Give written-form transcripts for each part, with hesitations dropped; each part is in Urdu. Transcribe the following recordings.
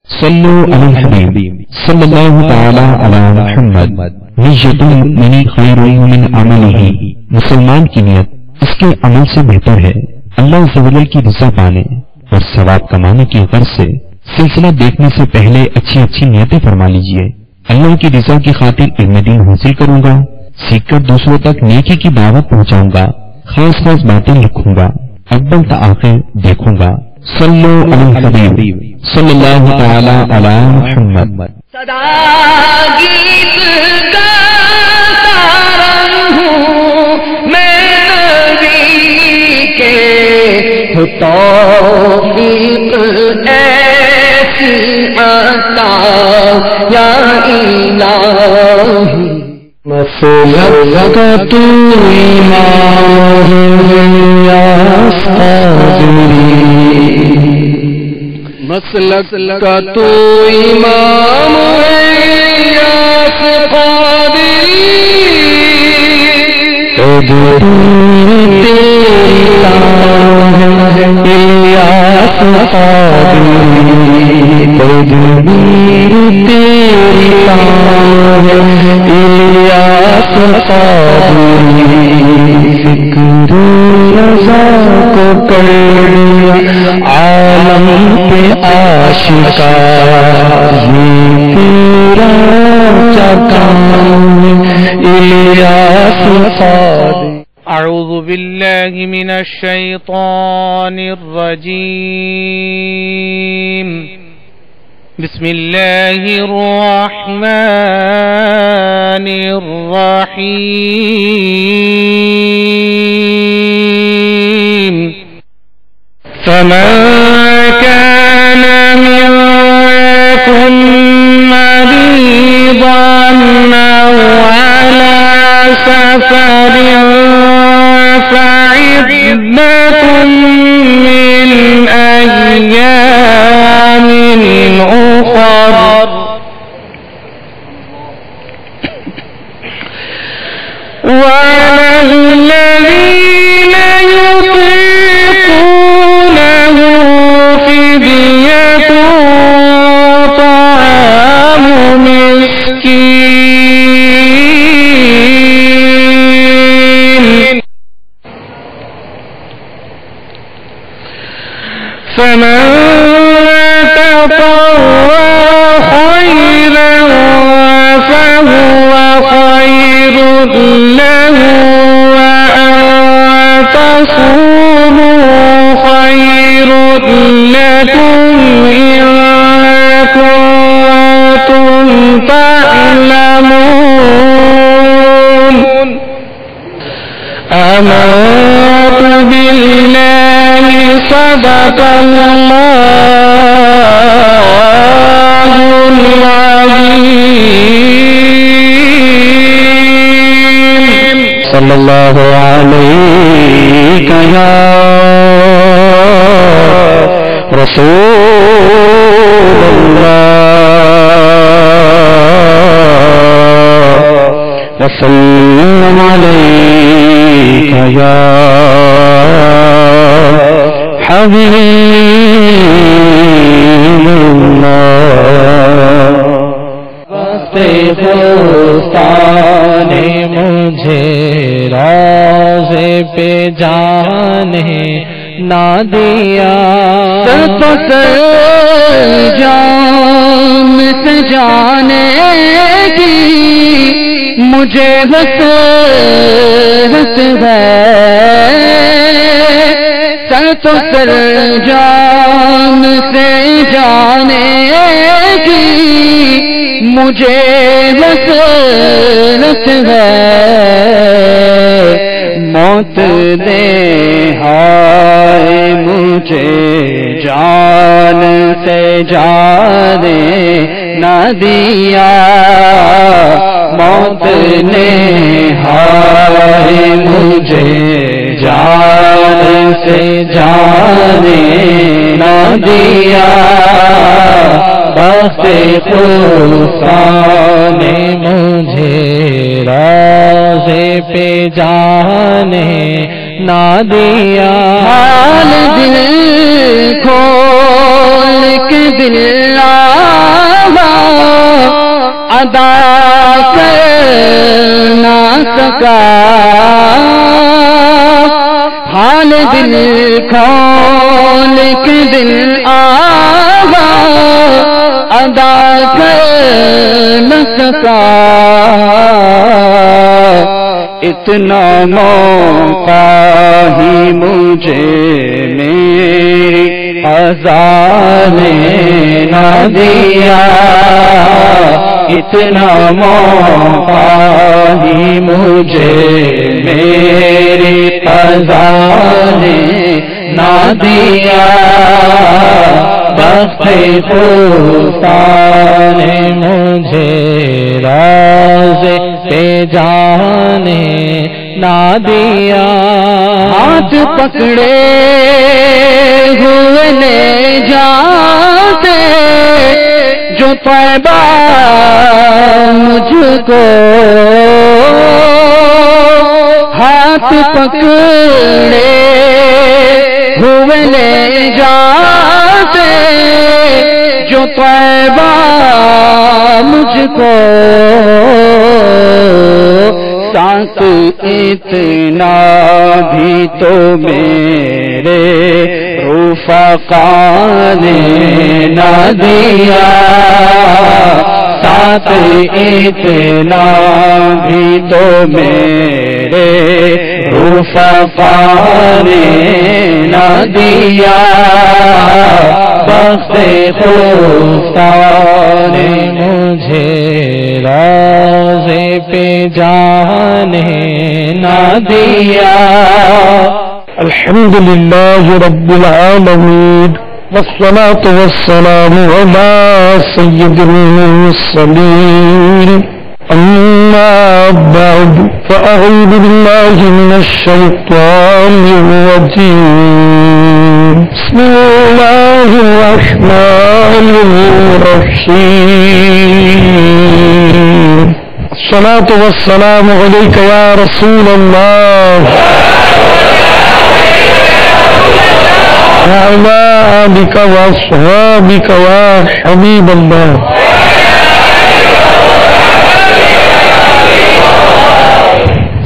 صلو علی الحبیب صلی اللہ تعالی علی محمد نیت المؤمن خیر من عملہ، مسلمان کی نیت اس کے عمل سے بہتر ہے۔ اللہ عز و جل کی رضا پانے اور ثواب کمانے کی غرض سے سلسلہ دیکھنے سے پہلے اچھی اچھی نیتیں فرما لیجئے۔ اللہ کی رضا کی خاطر علم دین حاصل کروں گا، سیکھ کر دوسروں تک نیکی کی دعوت پہنچاؤں گا، خاص خاص باتیں لکھوں گا، اول تا آخر دیکھوں گا۔ صلو علی الحبیب صلی اللہ تعالی علی محمد۔ صدا گیت گاتا رہوں میں نبی کے، توفیق ایسی عطا یا الہی، مسلک کا تو امام یا صادری، مسلک کا تو امام یا قادری، الیاس قادری، تدبیر تیری الیاس قادری، فکر رضا کو کر دیا عالم پہ آشکار، یہ تیرا چکام الیاس قادری۔ اعوذ باللہ من الشیطان الرجیم، بسم اللہ الرحمن الرحیم، فمن كان منكم مريضا أو على سفر فعدة من أيام أخر، وعلى الذين يطيقونه فدية طعام مسكين، فمن تطوع خيرا فهو خير له، وأن تصوموا خير لكم إن كنتم تعلمون، آمنت بالله صدق الله العظيم، صلی اللہ علیہ یا رسول اللہ، وسلم علیک یا حبیب اللہ، وقت دوستان مجھے روزے پہ جانے نہ دیا، سر تو سر جان سے جانے کی مجھے حسرت ہے، سر تو سر جان سے جانے کی مجھے حسرت ہے، موت نے ہائے مجھے جان سے جانے نہ دیا، موت نے ہائے مجھے جان سے جانے نہ دیا، بخت خدا نے مجھے روزے پہ جانے نہ دیا، حال دل کھول کے دل ادا کر نہ سکا، حال دل کھول کے دل آگا، ادا کر نہ سکا، اتنا موقع ہی مجھے میری عزا نے نہ دیا، اتنا موقع ہی مجھے میری عزا نے نہ دیا، بخت خدا نے مجھے راز پہ جانے نہ دیا، ہاتھ پکڑے ہوئے لے جاتے جو طیبہ مجھ کو، ہاتھ پکڑے ہوئے لے جاتے جو طیبہ مجھ کو، ساتھ اتنا بھی تو میرے رفقا نے نہ دیا، ساتھ اتنا بھی تو میرے رفقا نے نہ دیا، بخت خدا نے مجھے راز پہ جانے نہ دیا۔ الحمدللہ رب العالمین والصلاة والسلام على سید المرسلین، اما بعد فاعوذ باللہ من الشیطان الرجیم، بسم اللہ الرحمن الرحیم، الصلاة والسلام علیک یا رسول اللہ وعلى آلك وأصحابك يا حبيب الله،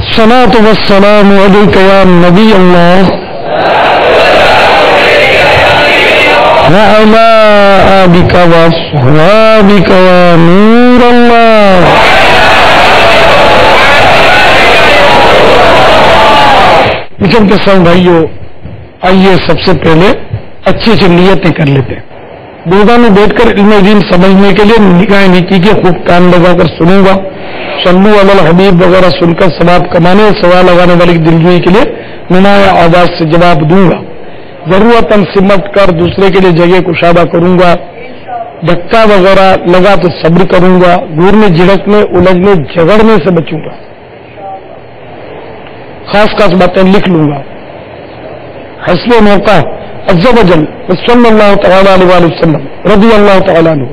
الصلاة والسلام عليك يا نبي الله وعلى آلك وأصحابك يا نور الله۔ مجھے کے ساتھ بھائیو، آئیے سب سے پہلے اچھی اچھی نیتیں کر لیتے ہیں۔ بلدا میں بیٹھ کر علم دین سمجھنے کے لیے نگاہیں نیکی کے خوب کان لگا کر سنوں گا، صلو علی الحبیب وغیرہ سن کر ثواب کمانے اور سوال لگانے والے کی دلجوئی کے لیے نمایاں آواز سے جواب دوں گا، ضرورت سمٹ کر دوسرے کے لیے جگہ کشادہ کروں گا، دھکا وغیرہ لگا تو صبر کروں گا، دور میں جھڑکنے الجھنے جھگڑنے سے بچوں گا، خاص خاص باتیں لکھ لوں گا، حسب موقع عز و جل صلی اللہ تعالی علیہ وسلم رضی اللہ تعالیٰ عنہ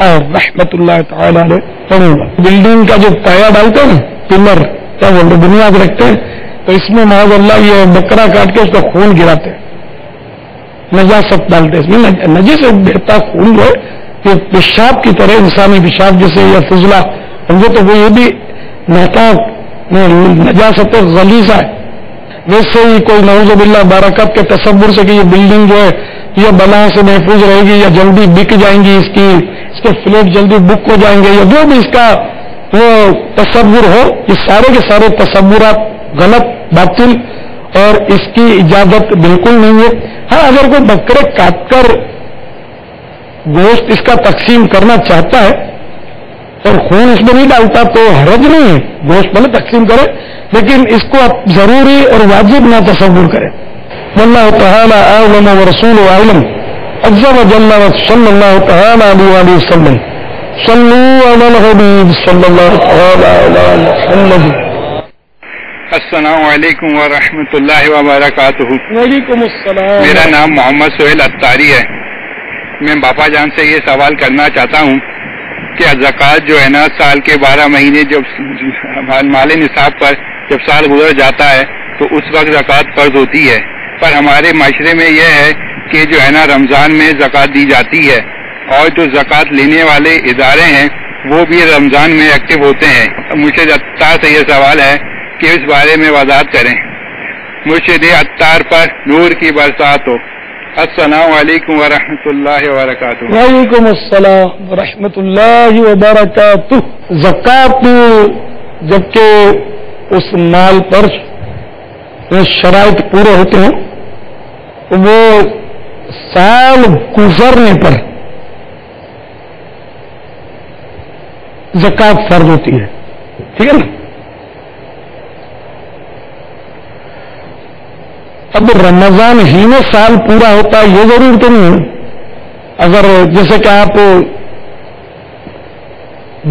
اور رحمت اللہ تعالیٰ علیہ پڑھوں گا۔ بلڈنگ کا جو پایا ڈالتے ہیں نا، پلر کیا بولتے بنیاد رکھتے ہیں، تو اس میں معاذ اللہ یہ بکرا کاٹ کے اس کا خون گراتے ہیں، نجاست ڈالتے ہیں، اس میں نجی سے بہتا خون جو ہے یہ پیشاب کی طرح انسانی پیشاب جیسے یا فضلہ سمجھو تو وہ یہ بھی ناپاک نجاست غلیظہ ہے، ویسے ہی کوئی نعوذ باللہ برکت کے تصور سے کہ یہ بلڈنگ جو ہے یہ بلا سے محفوظ رہے گی یا جلدی بک جائیں گی، اس کے فلیٹ جلدی بک ہو جائیں گے، یا جو بھی اس کا وہ تصور ہو، یہ سارے کے سارے تصورات غلط باطل اور اس کی اجازت بالکل نہیں ہے۔ ہاں اگر کوئی بکرے کاٹ کر گوشت اس کا تقسیم کرنا چاہتا ہے اور خون اس میں نہیں ڈالتا تو حرج نہیں ہے، گوشت بھلے تقسیم کرے، لیکن اس کو آپ ضروری اور واجب نہ تصور کریں۔ واللہ تعالی اعلم ورسول اعلم عز وجل صلی اللہ تعالی علیہ وآلہ وسلم صلو علی الحبیب صلی اللہ تعالی علی محمد۔ السلام علیکم ورحمۃ اللہ وبرکاتہ۔ وعلیکم السلام۔ میرا نام محمد سہیل اتاری ہے۔ میں باپا جان سے یہ سوال کرنا چاہتا ہوں کہ زکوٰۃ جو ہے نا سال کے 12 مہینے جب مال نصاب پر جب سال گزر جاتا ہے تو اس وقت زکوٰۃ فرض ہوتی ہے، پر ہمارے معاشرے میں یہ ہے کہ جو ہے نا رمضان میں زکوٰۃ دی جاتی ہے، اور جو زکوٰۃ لینے والے ادارے ہیں وہ بھی رمضان میں ایکٹیو ہوتے ہیں. مرشد عطار سے یہ سوال ہے کہ اس بارے میں وضاحت کریں. مرشد عطار پر نور کی برسات ہو. السلام علیکم ورحمۃ اللہ وبرکاتہ. وعلیکم السلام ورحمۃ اللہ وبرکاتہ. زکوٰۃ جبکہ اس مال پر شرائط پورے ہوتے ہیں وہ سال گزرنے پر زکوٰۃ فرض ہوتی ہے. ٹھیک ہے نا. اب رمضان ہی میں سال پورا ہوتا ہے یہ ضرور تو نہیں ہے. اگر جیسے کہ آپ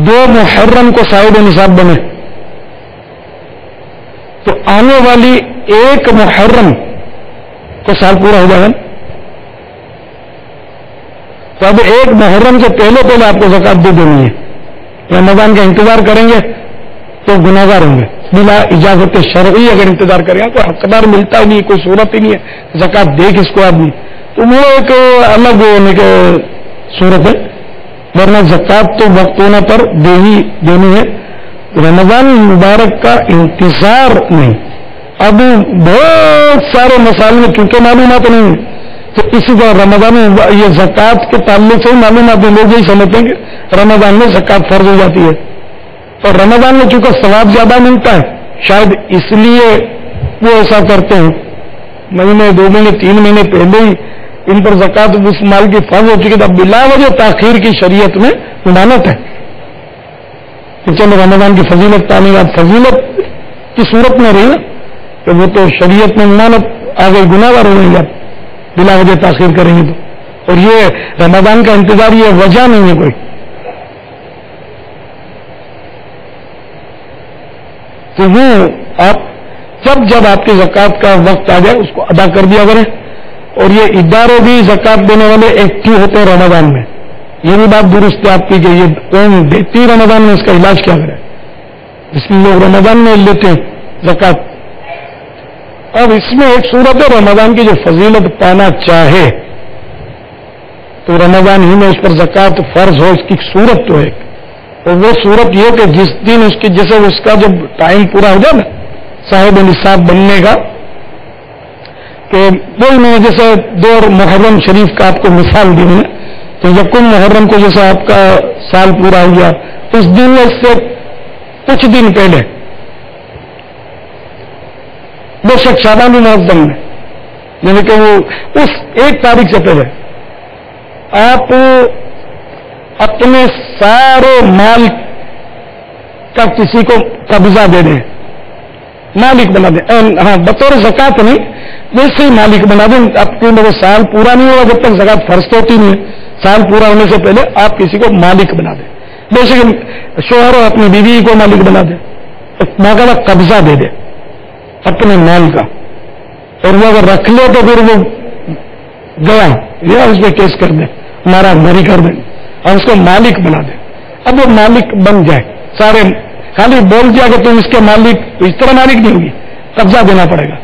2 محرم کو صاحب نصاب بنے تو آنے والی 1 محرم کو سال پورا ہو جائے گا. تو اب 1 محرم سے پہلے آپ کو زکوٰۃ دے دینی ہے. رمضان کا انتظار کریں گے تو گناہگار ہوں گے. بلا اجازت شرعی اگر انتظار کریں گے تو حقدار ملتا ہی نہیں, کوئی صورت ہی نہیں ہے زکوٰۃ دے کس کو آدمی, تو وہ ایک الگ ہونے کی صورت ہے. ورنہ زکوٰۃ تو وقت ہونے پر دینی ہے. رمضان مبارک کا انتظار نہیں. اب بہت سارے مسائل میں کیونکہ معلومات نہیں ہے تو اسی طرح رمضان میں یہ زکوٰۃ کے تعلق سے معلومات لوگ یہی سمجھتے ہیں کہ رمضان میں زکوٰۃ فرض ہو جاتی ہے. اور رمضان میں چونکہ ثواب زیادہ ملتا ہے شاید اس لیے وہ ایسا کرتے ہیں. مہینے 2 مہینے 3 مہینے پہلے ہی ان پر زکوٰۃ اس مال کی فرض ہو چکی ہے. اب بلا وجہ تاخیر کی شریعت میں ممانعت ہے کہ چلو رمضان کی فضیلت تعمیرات فضیلت کی صورت میں رہی نا کہ وہ تو شریعت میں ممانعت آگے گناہگار ہو گئی بلا وجہ تاخیر کریں گے تو. اور یہ رمضان کا انتظار یہ وجہ نہیں ہے کوئی. تو وہ آپ جب آپ کی زکوٰۃ کا وقت آ جائے اس کو ادا کر دیا کریں. اور یہ ادارے بھی زکوٰۃ دینے والے ایکٹیو ہوتے ہیں رمضان میں. یہ بھی بات درست ہے آپ کی کہ یہ قوم دیتی رمضان میں اس کا علاج کیا کرے. اس میں لوگ رمضان میں لیتے ہیں زکوٰۃ. اب اس میں ایک صورت ہے رمضان کی جو فضیلت پانا چاہے تو رمضان ہی میں اس پر زکوٰۃ فرض ہو, اس کی صورت تو ہے. اور وہ صورت یہ کہ جس دن اس کی جیسے اس کا جب ٹائم پورا ہو جائے نا صاحب نصاب بننے کا, کہ کوئی نہیں جیسے 2 محرم شریف کا آپ کو مثال دی ہے تو یکم محرم کو جیسے آپ کا سال پورا ہو گیا اس دن میں اس سے کچھ دن پہلے بے شک شعبان المعظم میں یعنی کہ وہ اس 1 تاریخ سے پہلے آپ اپنے سارے مال کا کسی کو قبضہ دے دیں, مالک بنا دیں. ہاں بطور زکوٰۃ نہیں ویسے ہی مالک بنا دیں. آپ کے وہ سال پورا نہیں ہوا جب تک زکوٰۃ فرض ہوتی نہیں ہے. سال پورا ہونے سے پہلے آپ کسی کو مالک بنا دیں. بے شک شوہر اپنی بیوی کو مالک بنا دیں, باقاعدہ قبضہ دے دے اپنے مال کا. اور وہ اگر رکھ لے تو پھر وہ گیا یا اس پہ کیس کر دیں, ہمارا مری کر دیں اور اس کو مالک بنا دیں. اب وہ مالک بن جائے سارے, خالی بول دیا کہ تم اس کے مالک, تو اس طرح مالک نہیں ہوگی, قبضہ دینا پڑے گا.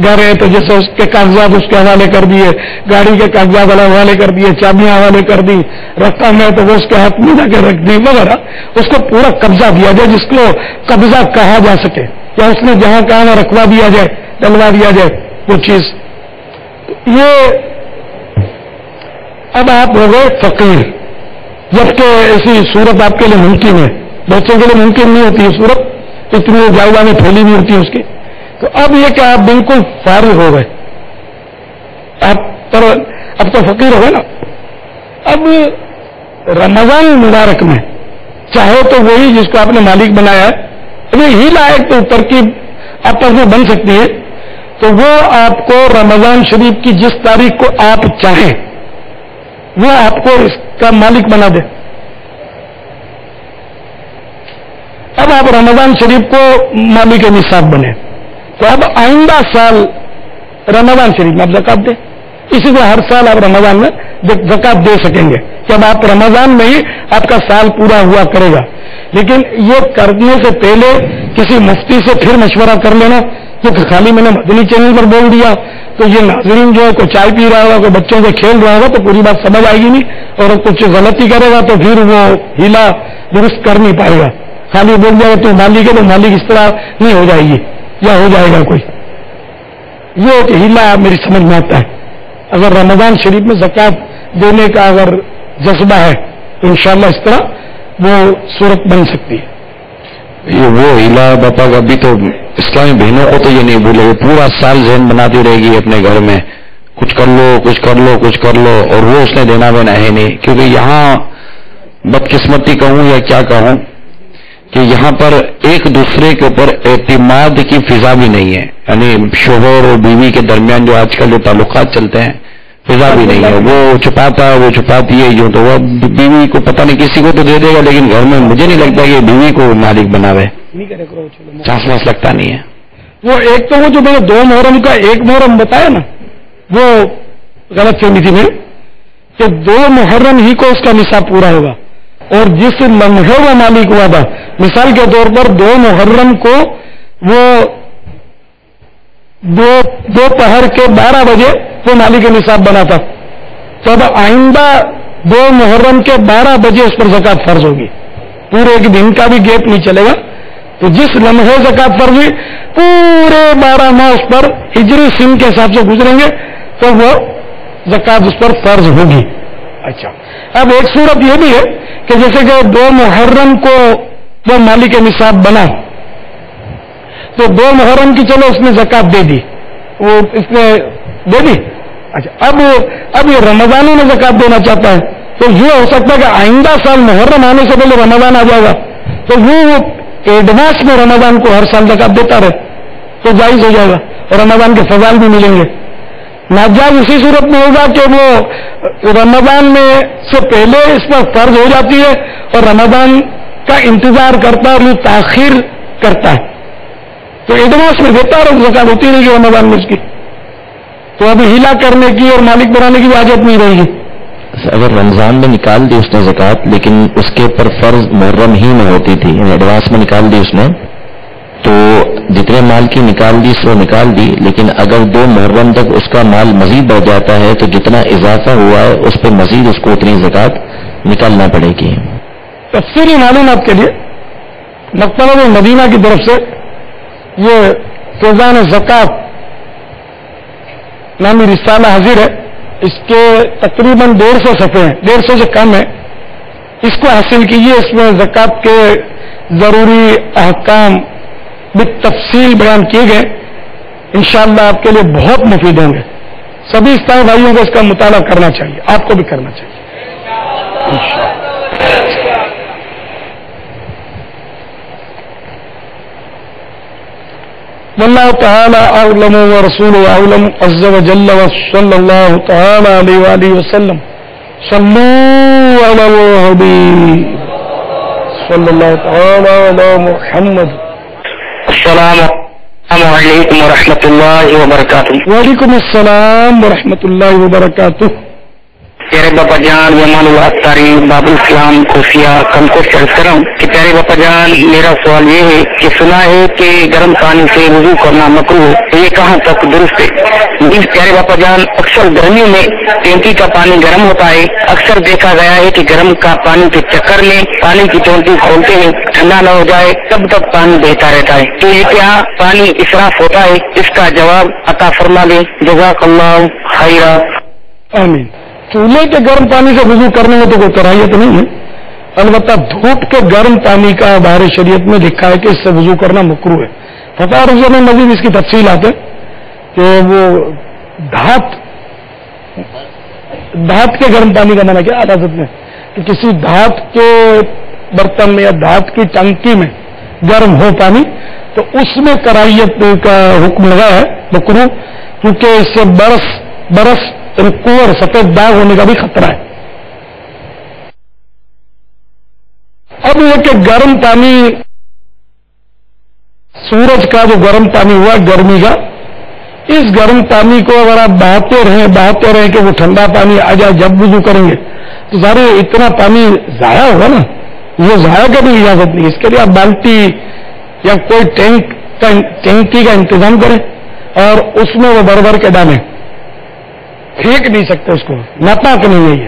گھر ہے تو جیسے اس کے کاغذات اس کے حوالے کر دیے, گاڑی کے کاغذات حوالے کر دیے, چابیاں حوالے کر دی, رقم ہے تو وہ اس کے ہاتھ میں جا کے رکھ دی وغیرہ. اس کو پورا قبضہ دیا جائے جس کو قبضہ کہا جا سکے, یا اس نے جہاں کہاں رکھوا دیا جائے, ڈلوا دیا جائے وہ چیز. یہ اب آپ ہو گئے فقیر, جبکہ ایسی صورت آپ کے لیے ممکن ہے, بچوں کے لیے ممکن نہیں ہوتی ہے صورت, اتنی جائیداد میں پھیلی نہیں ہوتی ہے اس کی. تو اب یہ کہ آپ بالکل فارغ ہو گئے, آپ پر اب تو فقیر ہو گئے نا. اب رمضان مبارک میں چاہے تو وہی جس کو آپ نے مالک بنایا ہے, ہی لائق تو ترکیب آپس میں بن سکتی ہے, تو وہ آپ کو رمضان شریف کی جس تاریخ کو آپ چاہیں وہ آپ کو اس کا مالک بنا دے. اب آپ رمضان شریف کو مالک نصاب بنے تو اب آئندہ سال رمضان شریف میں آپ زکوٰۃ دیں. اسی طرح ہر سال آپ رمضان میں زکوٰۃ دے سکیں گے. جب آپ رمضان میں ہی آپ کا سال پورا ہوا کرے گا. لیکن یہ کرنے سے پہلے کسی مفتی سے پھر مشورہ کر لینا, کیونکہ خالی میں نے مدنی چینل پر بول دیا تو یہ ناظرین جو ہے کوئی چائے پی رہا ہوگا, کوئی بچوں سے کھیل رہا ہوگا تو پوری بات سمجھ آئے گی نہیں, اور کچھ غلطی کرے گا تو پھر وہ ہیلا درست کر نہیں پائے گا. خالی بول جائے تو مالک ہے تو مالک اس طرح نہیں ہو جائے گی یا ہو جائے گا کوئی. یہ ایک ہیلا میری سمجھ میں آتا ہے. اگر رمضان شریف میں زکوٰۃ دینے کا اگر جذبہ ہے تو انشاءاللہ اس طرح وہ صورت بن سکتی ہے. یہ وہ ہیلا باپا ابھی تو اسلامی بہنوں کو تو یہ نہیں بھولے, وہ پورا سال ذہن بناتی رہے گی اپنے گھر میں کچھ کر لو کچھ کر لو کچھ کر لو, اور وہ اس نے دینا دینا ہے نہیں. کیونکہ یہاں بدقسمتی کہوں یا کیا کہوں کہ یہاں پر ایک دوسرے کے اوپر اعتماد کی فضا بھی نہیں ہے. یعنی شوہر اور بیوی کے درمیان جو آج کل جو تعلقات چلتے ہیں فضا بھی نہیں ہے. وہ چھپاتا ہے وہ چھپاتی ہے, یوں تو وہ بیوی کو پتہ نہیں کسی کو تو دے دے گا, لیکن گھر میں مجھے نہیں لگتا کہ بیوی کو مالک بناوے, چانس واس لگتا نہیں ہے. وہ ایک تو وہ جو میں نے 2 محرم کا 1 محرم بتایا نا, وہ غلط فہمی تھی میری کہ 2 محرم ہی کو اس کا نصاب پورا ہوگا, اور جس لمحے وہ مالک ہوا تھا, مثال کے طور پر 2 محرم کو وہ دوپہر کے 12 بجے وہ مالک نصاب بنا تھا, تو اب آئندہ 2 محرم کے 12 بجے اس پر زکوٰۃ فرض ہوگی. پورے ایک دن کا بھی گیپ نہیں چلے گا. تو جس لمحے زکوٰۃ فرض ہوئی پورے 12 ماہ اس پر ہجری سن کے حساب سے گزریں گے تو وہ زکوٰۃ اس پر فرض ہوگی. اچھا, اب ایک صورت یہ بھی ہے کہ جیسے کہ 2 محرم کو وہ مالک نصاب بنا تو 2 محرم کی چلو اس نے زکوٰۃ دے دی, وہ اس نے دے دی. اچھا, اب یہ رمضان میں زکوٰۃ دینا چاہتا ہے تو یہ ہو سکتا ہے کہ آئندہ سال محرم آنے سے پہلے رمضان آ جائے گا, تو وہ ایڈوانس میں رمضان کو ہر سال زکوٰۃ دیتا رہے تو جائز ہو جائے گا, اور رمضان کے فضائل بھی ملیں گے. ناجائز اسی صورت میں ہوگا کہ وہ رمضان میں سے پہلے اس پر فرض ہو جاتی ہے اور رمضان کا انتظار کرتا ہے اور یہ تاخیر کرتا ہے, تو ایڈوانس میں دیتا اور زکوٰۃ ہوتی رہے گی رمضان میں اس کی, تو ابھی ہیلا کرنے کی اور مالک بنانے کی حاجت نہیں رہے گی. اگر رمضان میں نکال دی اس نے زکوٰۃ, لیکن اس کے اوپر فرض محرم ہی میں ہوتی تھی, ایڈوانس میں نکال دی اس نے, تو جتنے مال کی نکال دی سو نکال دی, لیکن اگر 2 محرم تک اس کا مال مزید بڑھ جاتا ہے تو جتنا اضافہ ہوا ہے اس پہ مزید اس کو اتنی زکوٰۃ نکالنا پڑے گی. تفصیلی معلومات کے لیے مکتبہ مدینہ کی طرف سے یہ فیضان زکوٰۃ نامی رسالہ حاضر ہے. اس کے تقریباً 150 صفحے ہیں, 150 سے کم ہے. اس کو حاصل کیجیے. اس میں زکوٰۃ کے ضروری احکام بالتفصیل بیان کیے گئے, انشاءاللہ آپ کے لیے بہت مفید ہوں گے. سبھی اسلامی بھائیوں کو اس کا مطالعہ کرنا چاہیے, آپ کو بھی کرنا چاہیے. واللہ تعالی اعلم ورسولہ اعلم عز وجل وصلی اللہ تعالی علیہ وآلہ وسلم. صلوا علی الحبیب صلی اللہ تعالی علی محمد. السلام علیکم ورحمۃ اللہ وبرکاتہ. وعلیکم السلام ورحمۃ اللہ وبرکاتہ. پیارے باپا جان یمان اللہ تاری باب الاسلام خفیہ کم کو شرط کروں کہ پیارے باپا جان میرا سوال یہ ہے کہ سنا ہے کہ گرم پانی سے وضو کرنا مکروہ ہے, یہ کہاں تک درست ہے؟ جس پیارے باپا جان اکثر گرمیوں میں ٹینکی کا پانی گرم ہوتا ہے, اکثر دیکھا گیا ہے کہ گرم کا پانی کے چکر میں پانی کی ٹونٹی کھولتے ہیں ٹھنڈا نہ ہو جائے تب تک پانی بہتا رہتا ہے, تو یہ کیا پانی اسراف ہوتا ہے؟ اس کا جواب عطا فرما دیں. جزاک اللہ خیرا. آمین. چولہے کے گرم پانی سے وضو کرنے میں تو کوئی کراہیت نہیں ہے, البتہ دھوپ کے گرم پانی کا باہر شریعت میں لکھا ہے کہ اس سے وضو کرنا مکروہ ہے. فتح رضا میں مزید اس کی تفصیلات ہے کہ وہ دھات کے گرم پانی کا مانا کیا عادت میں کہ کسی دھات کے برتن میں یا دھات کی ٹنکی میں گرم ہو پانی تو اس میں کراہیت کا حکم لگا ہے مکروہ, کیونکہ اس سے برس اور سفید داغ ہونے کا بھی خطرہ ہے. اب یہ کہ گرم پانی سورج کا جو گرم پانی ہوا گرمی کا, اس گرم پانی کو اگر آپ بہاتے رہیں کہ وہ ٹھنڈا پانی آ جائے جب وضو کریں گے تو سارے اتنا پانی ضائع ہوگا نا, یہ ضائع کا بھی اجازت نہیں. اس کے لیے آپ بالٹی یا کوئی ٹینکی کا انتظام کریں اور اس میں وہ بھر کے ڈالیں. پھینک نہیں سکتے اس کو, ناپاک نہیں ہے یہ,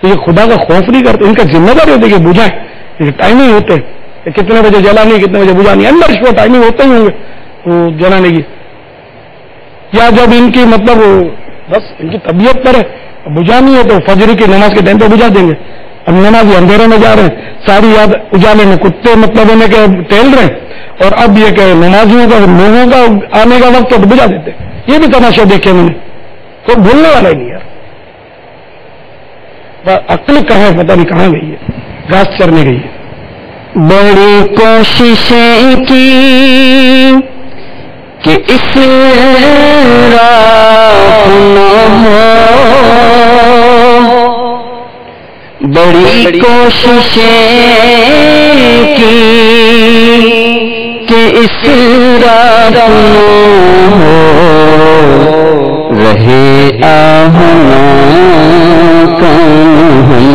تو یہ خدا کا خوف نہیں کرتے. ان کا ذمہ داری ہوتی ہے کہ بجھائیں. یہ ٹائمنگ ہوتے کتنے بجے جلانی کتنے بجے بجھانی, اللہ اس کو ٹائمنگ ہوتے ہی ہوں گے وہ جلانے کی. یا جب ان کی مطلب بس ان کی طبیعت پر ہے بجھانی ہے تو فجر کی نماز کے ٹائم پہ بجھا دیں گے. اب نماز اندھیرے میں جا رہے ہیں, ساری یاد اجالے میں کتے مطلب انہیں کہ ٹہل رہے ہیں, اور اب یہ کہ نمازیوں کا لوگوں کا آنے کا وقت تو بجھا دیتے. یہ بھی تماشا دیکھے میں نے, کوئی بھولنے والا ہی نہیں یار. عقل کہاں ہے پتہ نہیں کہاں گئی ہے, گھاس چرنے گئی ہے. بڑی کوششیں کی کہ اس راہ نہ ہو, بڑی کوششیں کی کہ اس راہ نہ ہو, رہے آہنا کون ہم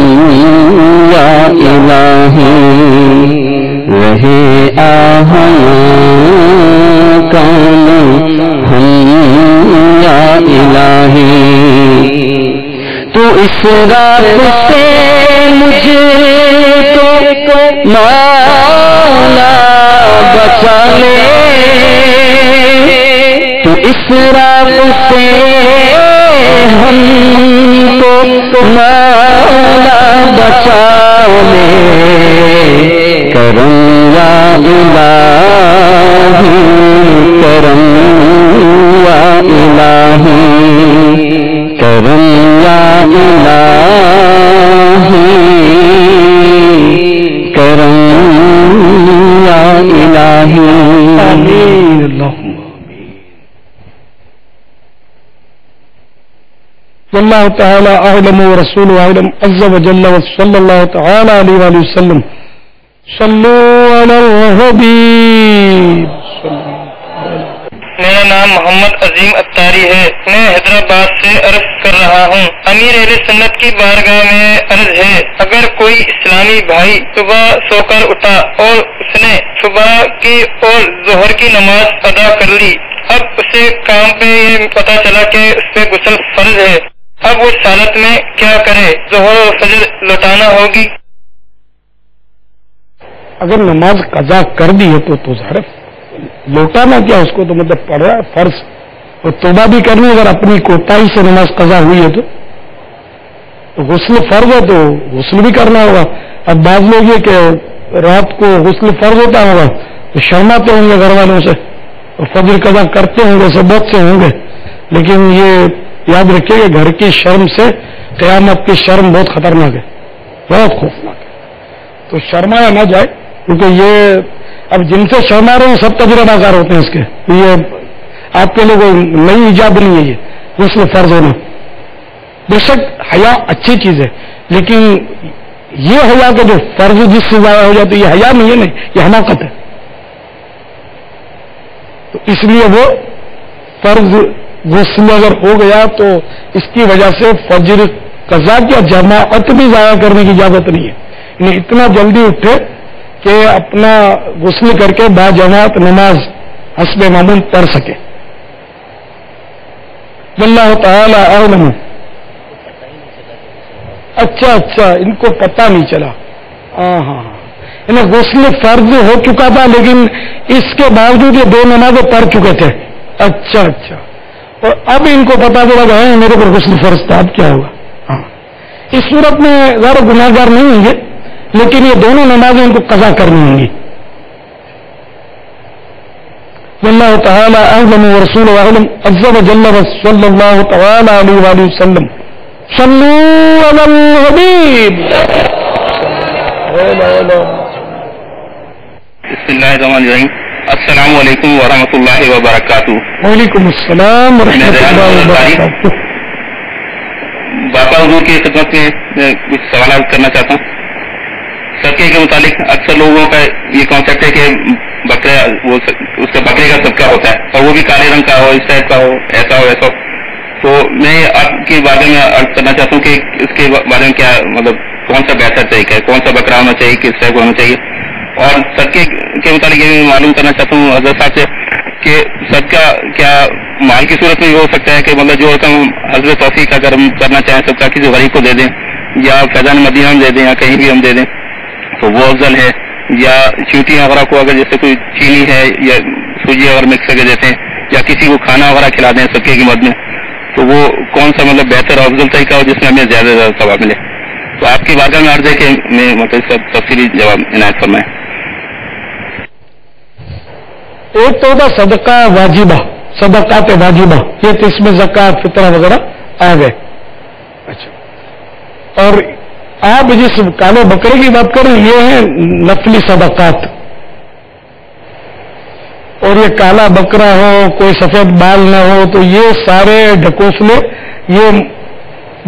یا الہی, رہے آہنا کون ہم یا الہی. تو اس راستے مجھے تو مولا بچا لے, تو اس راستے ہم کو مولا بچا لے. کرم یا الہی, کرم یا الہی, کرم یا الہی, کرم یا الہی. آمین اللہم واللہ تعالی اعلم ورسولہ اعلم عز وجل وصلی اللہ تعالی علیہ وآلہ وسلم. صلو علی الحبیب. میرا نام محمد عظیم اتاری ہے. میں حیدرآباد سے عرض کر رہا ہوں. امیر اہل سنت کی بارگاہ میں عرض ہے, اگر کوئی اسلامی بھائی صبح سو کر اٹھا اور اس نے صبح کی اور ظہر کی نماز ادا کر لی, اب اسے کام پہ یہ پتا چلا کہ اس پہ غسل فرض ہے, اب اس حالت میں کیا کرے؟ ظہر اور فجر لوٹانا ہوگی؟ اگر نماز قضا کر دی ہے تو ظاہر لوٹانا کیا, اس کو تو مطلب پڑھ رہا ہے فرض, اور توبہ بھی کرنی. اگر اپنی کوتاہی سے نماز قضا ہوئی ہے تو غسل فرض ہے تو غسل بھی کرنا ہوگا. اب بعض لوگ یہ کہ رات کو غسل فرض ہوتا ہوگا تو شرماتے ہوں گے گھر والوں سے, اور فجر قضا کرتے ہوں گے, سے بہت سے ہوں گے. لیکن یہ یاد رکھیے کہ گھر کی شرم سے قیامت کی شرم بہت خطرناک ہے, بہت خوفناک ہے. تو شرمایا نہ جائے, کیونکہ یہ اب جن سے شرما رہے ہیں سب تجربہ کار ہوتے ہیں اس کے. یہ آپ کے لیے کوئی نئی ایجاد نہیں ہے یہ غسل فرض ہونا. بے شک حیا اچھی چیز ہے, لیکن یہ حیا کہ جو فرض جس سے ضائع ہو جاتی ہے یہ حیا نہیں ہے, نہیں یہ حماقت ہے. تو اس لیے وہ فرض غسل اگر ہو گیا تو اس کی وجہ سے فجر قضا یا جماعت بھی ضائع کرنے کی اجازت نہیں ہے. یعنی اتنا جلدی اٹھے کہ اپنا غسل کر کے با جماعت نماز حسب معمول پڑھ سکے. واللہ تعالی اعلم. اچھا ان کو پتہ نہیں چلا. ہاں انہیں غسل فرض ہو چکا تھا لیکن اس کے باوجود یہ دو نمازیں پڑھ چکے تھے. اچھا اور اب ان کو پتا چلا کہ میرے پر غسل فرض تھا, اب کیا ہوگا. ہاں اس صورت میں ذرا گناہ گار نہیں ہوں گے, لیکن یہ دونوں نمازیں ان کو قضا کرنی ہوں گی. واللہ تعالی اعلم ورسولہ اعلم عز وجل صلی اللہ تعالی علیہ وآلہ وسلم. صلو علی الحبیب. بسم اللہ الرحمن الرحیم. السلام علیکم ورحمۃ اللہ وبرکاتہ. وعلیکم السلام ورحمۃ اللہ وبرکاتہ. باپا حضور کی خدمت میں کچھ سوالات کرنا چاہتا ہوں. صدقے کے متعلق اکثر لوگوں کا یہ کانسیپٹ ہے کہ بکرا وہ اس کا بکرے کا صدقہ ہوتا ہے, اور وہ بھی کالے رنگ کا ہو, اس ٹائپ کا ہو, ایسا ہو ویسا ہو. تو میں آپ کے بارے میں عرض کرنا چاہتا ہوں کہ اس کے بارے میں کیا مطلب کون سا بہتر طریقہ ہے, کون سا بکرا ہونا چاہیے, کس ٹائپ ہونا چاہیے. اور صدقے کے متعلق یہ معلوم کرنا چاہتا ہوں حضرت صاحب سے کہ صدقہ کیا مال کی صورت میں یہ ہو سکتا ہے کہ مطلب جو رقم حضرت توفیق اگر ہم کرنا چاہیں صدقہ کسی غریب کو دے دیں, یا فیضان مدینہ ہم دے دیں یا کہیں بھی ہم دے دیں تو وہ افضل ہے، یا چیوٹیاں وغیرہ کو اگر جیسے کوئی چینی ہے یا سوجی اگر مکس کر کے دیتے ہیں یا کسی کو کھانا وغیرہ کھلا دیں صدقے کی مد میں، تو وہ کون سا مطلب بہتر اور افضل طریقہ ہو جس میں ہمیں زیادہ سے زیادہ ثواب ملے؟ تو آپ کی بارگاہ میں عرض ہے کہ میں مطلب سب تفصیلی جواب عنایت فرمائیں۔ ایک تو ہوتا صدقہ واجبہ، صدقات واجبہ، یہ تو اس میں زکوٰۃ فطرہ وغیرہ آ گئے۔ اچھا، اور آپ جس کالے بکرے کی بات کریں یہ ہے نفلی صدقات، اور یہ کالا بکرا ہو، کوئی سفید بال نہ ہو، تو یہ سارے ڈھکوسلے یہ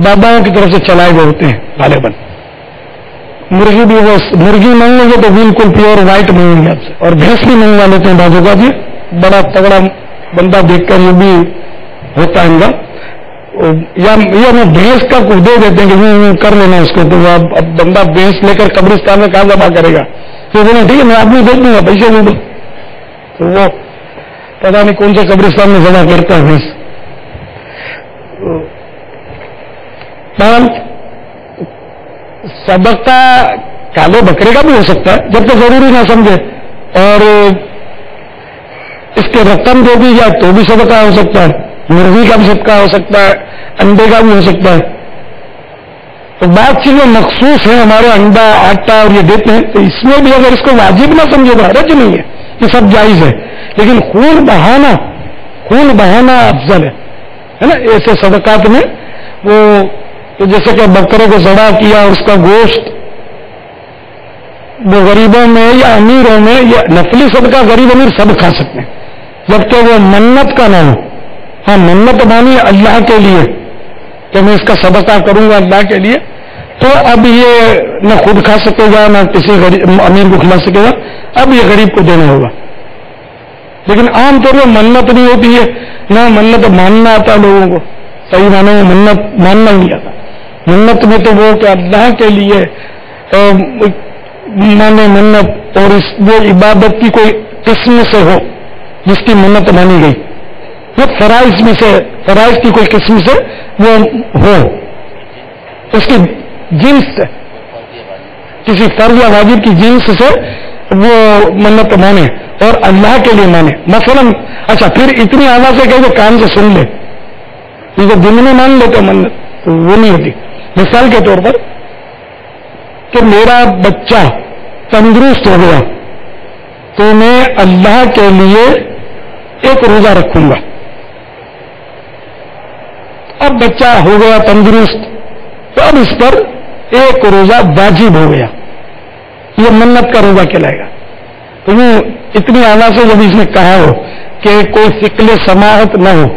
باباؤں کی طرف سے چلائے گئے ہوتے ہیں غالباً۔ مرغی بھی وہ مرغی مانگیں گے تو بالکل پیور وائٹ مانگیں گے آپ سے، اور بھینس بھی منگوا لیتے ہیں بازو کا بھی، بڑا تگڑا بندہ دیکھ کر یہ بھی ہوتا ہے ان کا، یا بھینس کا کچھ دے دیتے ہیں کہ یوں کر لینا اس کو، تو اب بندہ بھینس لے کر قبرستان میں کہاں ذبح کرے گا؟ تو بولے ٹھیک ہے میں آدمی دیکھ دوں گا، پیسے دے دو، تو وہ پتا نہیں کون سے قبرستان میں ذبح کرتا ہے بھینس۔ صدقہ کالے بکرے کا بھی ہو سکتا ہے جب تو ضروری نہ سمجھے، اور اس کے رقم دے دی جائے تو بھی صدقہ ہو سکتا ہے، مرغی کا بھی صدقہ ہو سکتا ہے، انڈے کا بھی ہو سکتا ہے۔ تو بات چیزیں مخصوص ہیں، ہمارے انڈا آٹا اور یہ دیتے ہیں، تو اس میں بھی اگر اس کو واجب نہ سمجھے تو حرج نہیں ہے، یہ سب جائز ہے، لیکن خون بہانا افضل ہے نا ایسے صدقات میں۔ وہ تو جیسے کہ بکرے کو ذبح کیا، اس کا گوشت وہ غریبوں میں یا امیروں میں، یہ نفلی صدقہ غریب امیر سب کھا سکتے ہیں، جبکہ وہ منت کا نہ ہو۔ ہاں منت مانی اللہ کے لیے کہ میں اس کا صدقہ کروں گا اللہ کے لیے، تو اب یہ نہ خود کھا سکے گا نہ کسی امیر کو کھلا سکے گا، اب یہ غریب کو دینا ہوگا۔ لیکن عام طور پر منت نہیں ہوتی ہے، نہ منت ماننا آتا لوگوں کو، صحیح معنی میں منت ماننا نہیں آتا۔ منت میں تو وہ کہ اللہ کے لیے مانے منت، اور وہ عبادت کی کوئی قسم سے ہو جس کی منت مانی گئی، وہ فرائض میں سے، فرائض کی کوئی قسم سے وہ ہو، اس کی جنس سے، کسی فرض یا واجب کی جنس سے وہ منت مانے اور اللہ کے لیے مانے۔ مثلا اچھا پھر اتنی آواز سے کہ کان سے سن لے، یہ دن میں مان لیتے منت وہ نہیں ہوتی۔ مثال کے طور پر کہ میرا بچہ تندرست ہو گیا تو میں اللہ کے لیے ایک روزہ رکھوں گا۔ اب بچہ ہو گیا تندرست تو اب اس پر ایک روزہ واجب ہو گیا، یہ منت کا روزہ کہلائے گا۔ تو وہ اتنی آواز سے جب اس نے کہا ہو کہ کوئی ثقل سماعت نہ ہو،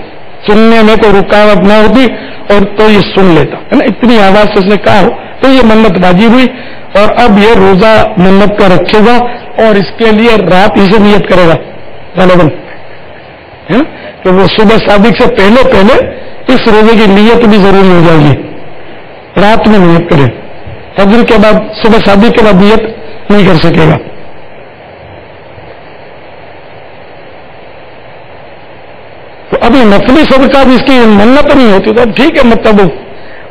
سننے میں کوئی رکاوٹ نہ ہوتی اور تو یہ سن لیتا ہے نا، اتنی آواز سے اس نے کہا ہو تو یہ منت واجب ہوئی، اور اب یہ روزہ منت کا رکھے گا اور اس کے لیے رات ہی سے نیت کرے گا غالباً، کہ وہ صبح صادق سے پہلے اس روزے کی نیت بھی ضروری ہو جائے گی، رات میں نیت کرے، فجر کے بعد صبح صادق کے بعد نیت نہیں کر سکے گا۔ تو ابھی نفلی صدقہ بھی اس کی منت نہیں ہوتی تو اب ٹھیک ہے، مطلب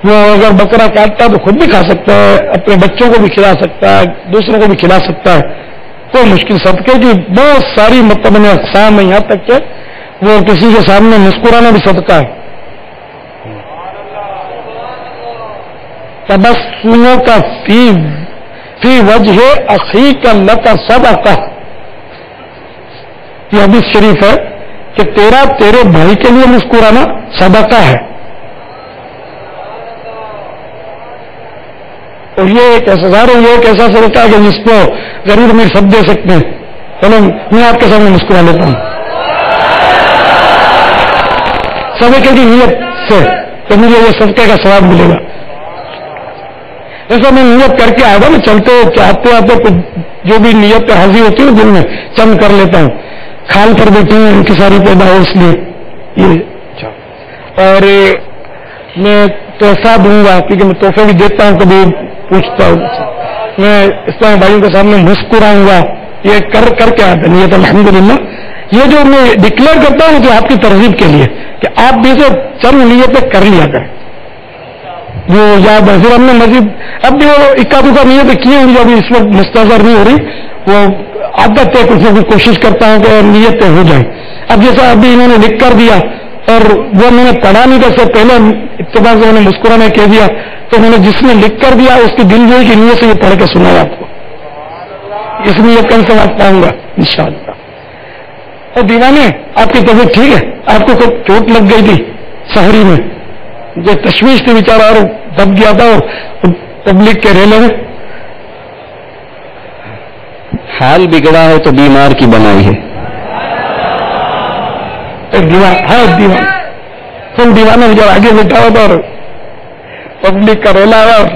وہ اگر بکرا کاٹتا تو خود بھی کھا سکتا ہے، اپنے بچوں کو بھی کھلا سکتا ہے، دوسروں کو بھی کھلا سکتا ہے، کوئی مشکل صدقے کی بہت ساری مطلب اقسام ہے، یہاں تک کہ وہ کسی کے سامنے مسکرانا بھی صدقہ ہے۔ تبسموں کا فی وجہ اخیک لک صدقہ، یہ حدیث شریف ہے کہ تیرے بھائی کے لیے مسکرانا صدقہ ہے، اور یہ ایک ایسا صدقہ ہے کہ جس کو غریب میں سب دے سکتے ہیں۔ چلو میں آپ کے سامنے مسکرا لیتا ہوں صدقے کی نیت سے، تو مجھے یہ صدقے کا ثواب ملے گا۔ ایسا میں نیت کر کے آیا تھا، میں چلتے آتے جو بھی نیت پہ حاضر ہوتی ہے دن میں چند کر لیتا ہوں، کھال پر بیٹھی ہوں ان کی ساری پیدا ہو اس لیے یہ، اور میں تحفہ دوں گا کیونکہ میں تحفے بھی دیتا ہوں، کبھی پوچھتا ہوں، میں اسلامی بھائیوں کے سامنے مسکراؤں گا، یہ کر کے آتا نیت الحمدللہ۔ یہ جو میں ڈکلیئر کرتا ہوں کہ آپ کی ترغیب کے لیے کہ آپ بھی سے چند نیتیں کر لیا کریں، جو یاد ہے. پھر ہم نے مزید اب بھی وہ اکا دکا نیت کی ہوئی, ابھی اس وقت مستظر نہیں ہو رہی, وہ عادت ہے کچھ نہ کچھ کوشش کرتا ہوں کہ نیتیں ہو جائیں. اب جیسا ابھی انہوں نے لکھ کر دیا اور وہ میں نے پڑھا نہیں تھا, سے پہلے اتباع سے انہوں نے مسکرانے کہہ دیا, تو میں نے جس نے لکھ کر دیا اس کی دل جوئی کی نیت سے یہ پڑھ کے سنایا آپ کو, اس نیت کا سمجھ پاؤں گا انشاءاللہ. اور دیوانے آپ کی طبیعت ٹھیک ہے؟ آپ کو کوئی چوٹ لگ گئی تھی شہری میں, جو تشویش تھی بیچارہ اور دب گیا تھا اور پبلک کے ریلے میں. حال بگڑا ہے تو بیمار کی بنائی ہے. دیوان تم دیوانے میں جب آگے بیٹھا ہوا تھا اور پبلک کا ریلا ہوا اور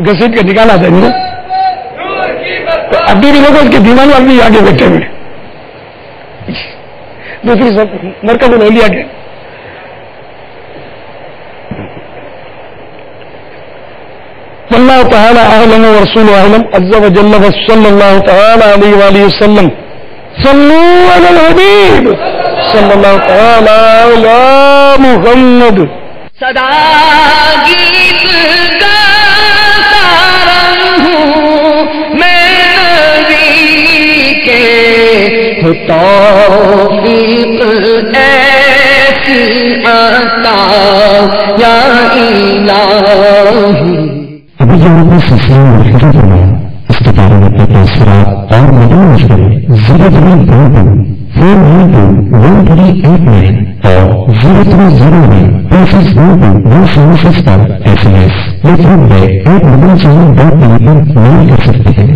گھسیٹ کے نکالا تھا نا, تو ابھی بھی لوگ اس کے دیوانے ابھی آگے بیٹھے ہوئے, دوسری سب مرکز لے لیا گیا. واللہ تعالی اعلم ورسول اعلم عز وجل وصلی اللہ تعالی علیہ وآلہ وسلم. صلوا علی الحبیب صلی اللہ تعالی علی محمد. صدا گیت گاتا رہوں میں نبی کے, توفیق ایسی عطا یا الہی. ابھی جو اپنے سلسلے میں حضرت میں اس کے بارے میں اپنے تاثرات اور مدعو کریں 03214921389 اور 03092261176 پر SMS یا فون میں ایپ موبائل چینل پر میل کر سکتے ہیں.